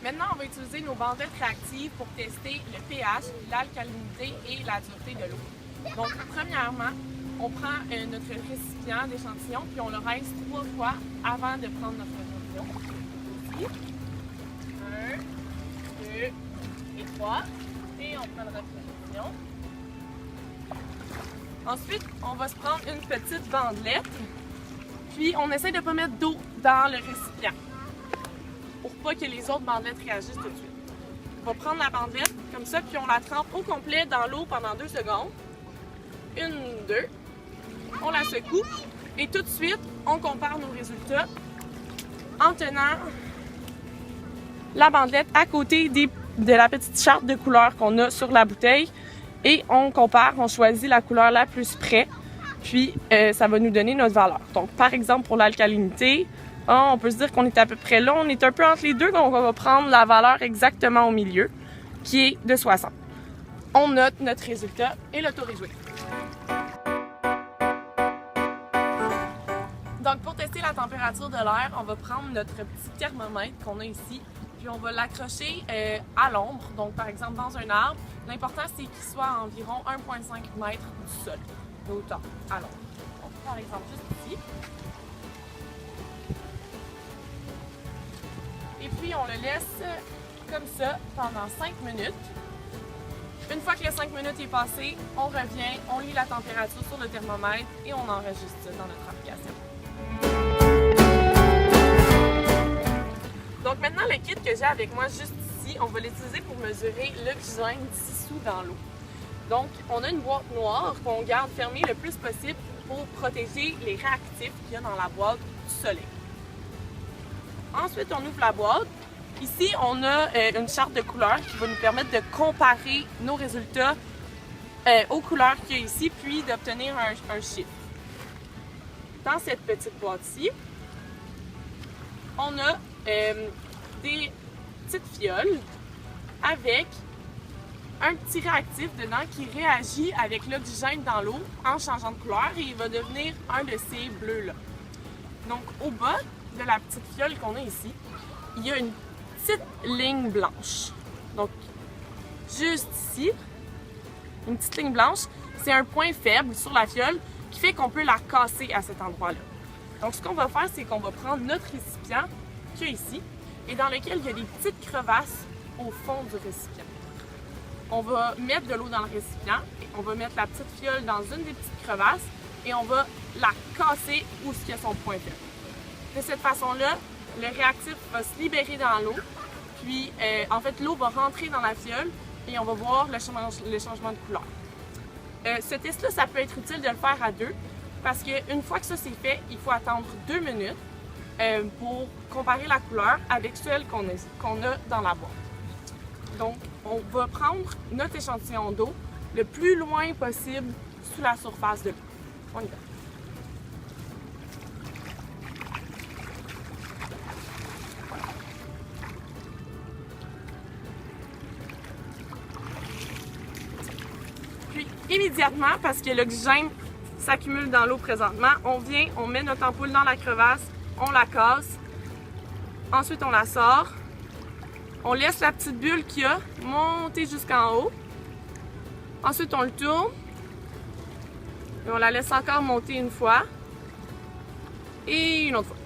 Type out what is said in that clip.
Maintenant, on va utiliser nos bandelettes réactives pour tester le pH, l'alcalinité et la dureté de l'eau. Donc, premièrement, on prend notre récipient d'échantillon puis on le rince 3 fois avant de prendre notre échantillon. Ici. 1, 2 et 3. Et on prend notre échantillon. Ensuite, on va se prendre une petite bandelette. Puis, on essaie de ne pas mettre d'eau dans le récipient pour pas que les autres bandelettes réagissent tout de suite. On va prendre la bandelette comme ça, puis on la trempe au complet dans l'eau pendant 2 secondes. 1, 2. On la secoue et tout de suite, on compare nos résultats en tenant la bandelette à côté de la petite charte de couleurs qu'on a sur la bouteille et on compare, on choisit la couleur la plus près, puis ça va nous donner notre valeur. Donc, par exemple, pour l'alcalinité, on peut se dire qu'on est à peu près là, on est un peu entre les deux, donc on va prendre la valeur exactement au milieu, qui est de 60. On note notre résultat et le tour est joué. Donc, pour tester la température de l'air, on va prendre notre petit thermomètre qu'on a ici, puis on va l'accrocher à l'ombre, donc par exemple dans un arbre. L'important, c'est qu'il soit à environ 1,5 m du sol de hauteur à l'ombre. Donc, par exemple, juste ici. Et puis, on le laisse comme ça pendant 5 minutes. Une fois que les 5 minutes est passé, on revient, on lit la température sur le thermomètre et on enregistre ça dans notre application. Donc maintenant, le kit que j'ai avec moi juste ici, on va l'utiliser pour mesurer l'oxygène dissous dans l'eau. Donc, on a une boîte noire qu'on garde fermée le plus possible pour protéger les réactifs qu'il y a dans la boîte du soleil. Ensuite, on ouvre la boîte. Ici, on a une charte de couleurs qui va nous permettre de comparer nos résultats aux couleurs qu'il y a ici, puis d'obtenir un chiffre. Dans cette petite boîte-ci, on a des petites fioles avec un petit réactif dedans qui réagit avec l'oxygène dans l'eau en changeant de couleur et il va devenir un de ces bleus-là. Donc, au bas de la petite fiole qu'on a ici, il y a une petite ligne blanche. Donc, juste ici, une petite ligne blanche, c'est un point faible sur la fiole qui fait qu'on peut la casser à cet endroit-là. Donc, ce qu'on va faire, c'est qu'on va prendre notre récipient qu'il y a ici et dans lequel il y a des petites crevasses au fond du récipient. On va mettre de l'eau dans le récipient, et on va mettre la petite fiole dans une des petites crevasses et on va la casser où il y a son point faible. De cette façon-là, le réactif va se libérer dans l'eau, puis en fait l'eau va rentrer dans la fiole et on va voir le changement de couleur. Ce test-là, ça peut être utile de le faire à deux parce qu'une fois que ça c'est fait, il faut attendre 2 minutes pour comparer la couleur avec celle qu'on a dans la boîte. Donc, on va prendre notre échantillon d'eau le plus loin possible sous la surface de l'eau. On y va. Puis, immédiatement, parce que l'oxygène s'accumule dans l'eau présentement, on vient, on met notre ampoule dans la crevasse, on la casse, ensuite on la sort, on laisse la petite bulle qu'il y a monter jusqu'en haut, ensuite on le tourne, et on la laisse encore monter une fois, et une autre fois.